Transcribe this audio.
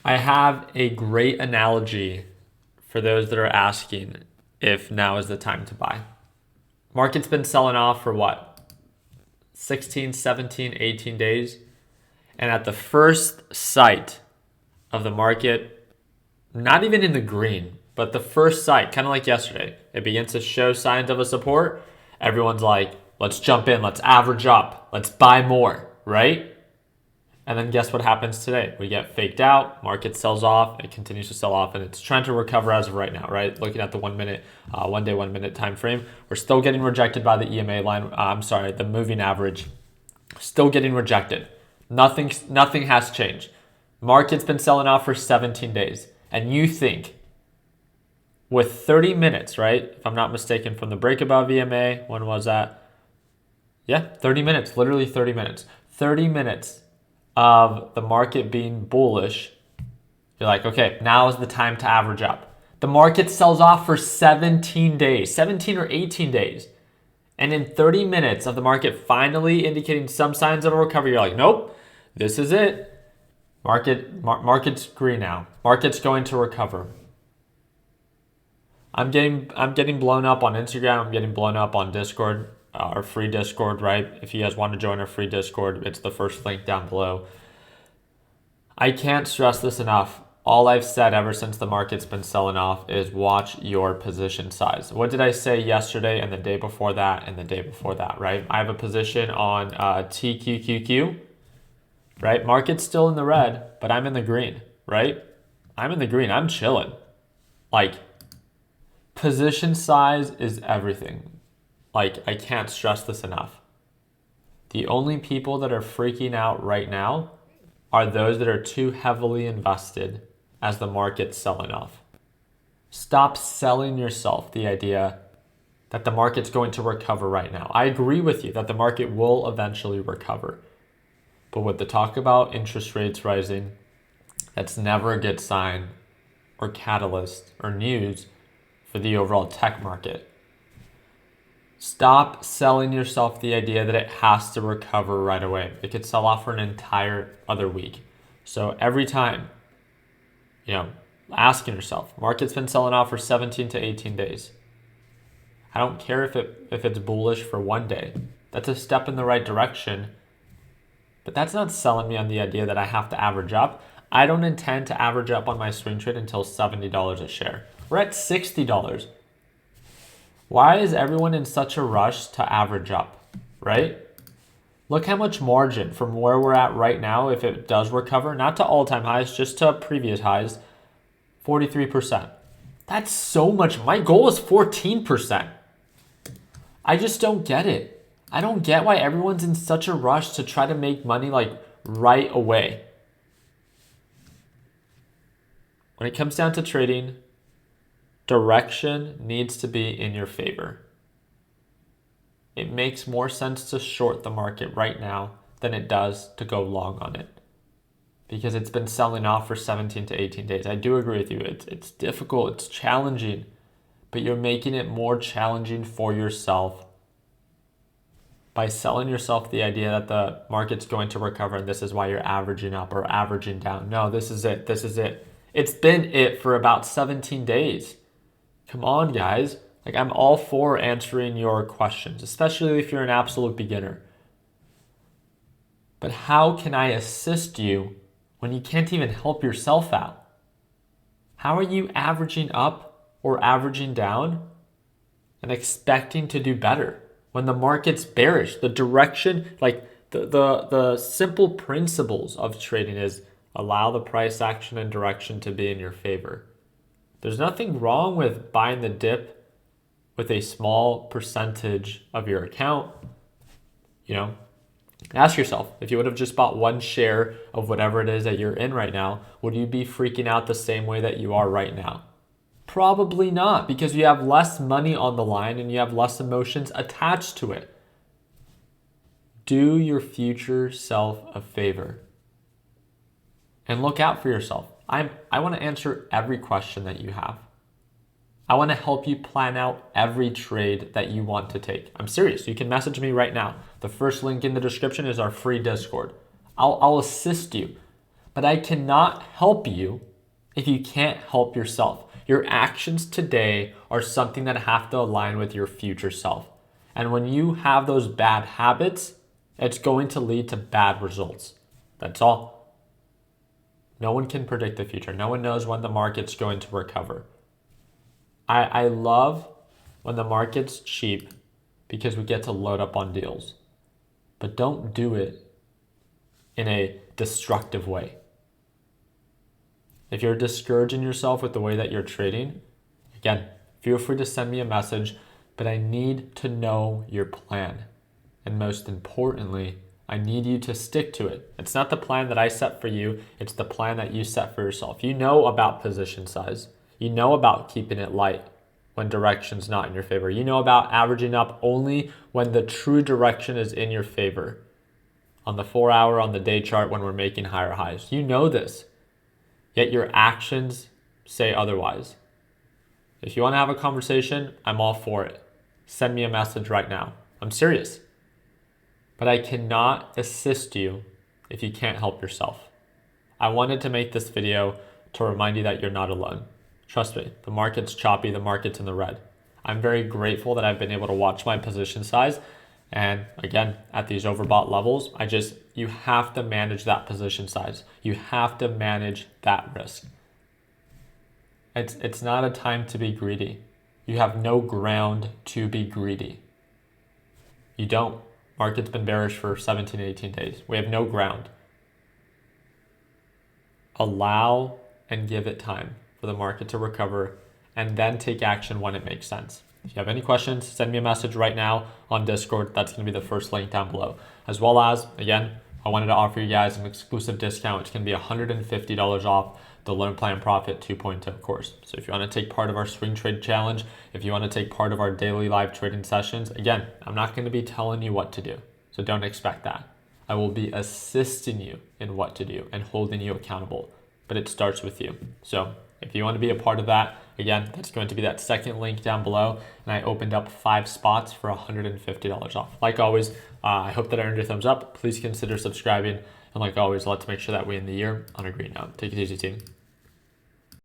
I have a great analogy for those that are asking if now is the time to buy. Market's been selling off for what? 16, 17, 18 days. And at the first sight of the market, not even in the green, but the first sight, kind of like yesterday, it begins to show signs of a support. Everyone's like, let's jump in, let's average up, let's buy more, right? And then guess what happens today? We get faked out, market sells off, it continues to sell off, and it's trying to recover as of right now, right? Looking at the 1 minute, 1 day, 1 minute time frame, we're still getting rejected by the EMA line. The moving average, still getting rejected. Nothing has changed. Market's been selling off for 17 days, and you think with 30 minutes, right? If I'm not mistaken, from the break above EMA, when was that? Yeah, 30 minutes, literally 30 minutes. 30 minutes of the market being bullish, you're like, okay, now is the time to average up. The market sells off for 17 days, 17 or 18 days. And in 30 minutes of the market finally indicating some signs of a recovery, you're like, nope, this is it. Market's green now. Market's going to recover. I'm getting blown up on Instagram. I'm getting blown up on Discord, our free Discord, right? If you guys want to join our free Discord, it's the first link down below. I can't stress this enough. All I've said ever since the market's been selling off is watch your position size. What did I say yesterday and the day before that and the day before that, right? I have a position on TQQQ, right? Market's still in the red, but I'm in the green, right? I'm in the green. I'm chilling. Like, position size is everything. Like, I can't stress this enough. The only people that are freaking out right now are those that are too heavily invested as the market's selling off. Stop selling yourself the idea that the market's going to recover right now. I agree with you that the market will eventually recover. But with the talk about interest rates rising, that's never a good sign or catalyst or news for the overall tech market. Stop selling yourself the idea that it has to recover right away. It could sell off for an entire other week. So every time, asking yourself, market's been selling off for 17 to 18 days. I don't care if it's bullish for 1 day. That's a step in the right direction. But that's not selling me on the idea that I have to average up. I don't intend to average up on my swing trade until $70 a share. We're at $60. Why is everyone in such a rush to average up, right? Look how much margin from where we're at right now, if it does recover, not to all-time highs, just to previous highs, 43%. That's so much. My goal is 14%. I just don't get it. I don't get why everyone's in such a rush to try to make money like right away. When it comes down to trading, direction needs to be in your favor. It makes more sense to short the market right now than it does to go long on it, because it's been selling off for 17 to 18 days. I do agree with you. It's difficult, it's challenging, but you're making it more challenging for yourself by selling yourself the idea that the market's going to recover and this is why you're averaging up or averaging down. No, this is it. This is it. It's been it for about 17 days. Come on, guys. Like, I'm all for answering your questions, especially if you're an absolute beginner. But how can I assist you when you can't even help yourself out? How are you averaging up or averaging down and expecting to do better when the market's bearish? The direction, like the simple principles of trading is allow the price action and direction to be in your favor. There's nothing wrong with buying the dip with a small percentage of your account. Ask yourself, if you would have just bought one share of whatever it is that you're in right now, would you be freaking out the same way that you are right now? Probably not, because you have less money on the line and you have less emotions attached to it. Do your future self a favor and look out for yourself. I want to answer every question that you have. I want to help you plan out every trade that you want to take. I'm serious. You can message me right now. The first link in the description is our free Discord. I'll assist you. But I cannot help you if you can't help yourself. Your actions today are something that have to align with your future self. And when you have those bad habits, it's going to lead to bad results. That's all. No one can predict the future. No one knows when the market's going to recover. I love when the market's cheap because we get to load up on deals. But don't do it in a destructive way. If you're discouraging yourself with the way that you're trading, again, feel free to send me a message, but I need to know your plan. And most importantly, I need you to stick to it. It's not the plan that I set for you, it's the plan that you set for yourself. You know about position size. You know about keeping it light when direction's not in your favor. You know about averaging up only when the true direction is in your favor. On the 4 hour, on the day chart, when we're making higher highs. You know this, yet your actions say otherwise. If you want to have a conversation, I'm all for it. Send me a message right now. I'm serious. But I cannot assist you if you can't help yourself. I wanted to make this video to remind you that you're not alone. Trust me, the market's choppy, the market's in the red. I'm very grateful that I've been able to watch my position size. And again, at these overbought levels, you have to manage that position size. You have to manage that risk. It's not a time to be greedy. You have no ground to be greedy. You don't. Market's been bearish for 17, 18 days. We have no ground. Allow and give it time for the market to recover and then take action when it makes sense. If you have any questions, send me a message right now on Discord. That's going to be the first link down below. As well as, again, I wanted to offer you guys an exclusive discount, which can be $150 off the Learn Plan Profit 2.0 course. So if you want to take part of our swing trade challenge, if you want to take part of our daily live trading sessions, again, I'm not going to be telling you what to do. So don't expect that. I will be assisting you in what to do and holding you accountable. But it starts with you. So if you want to be a part of that, again, that's going to be that second link down below. And I opened up 5 spots for $150 off. Like always, I hope that I earned your thumbs up. Please consider subscribing. And like always, let's make sure that we end the year on a green note. Take it easy, team.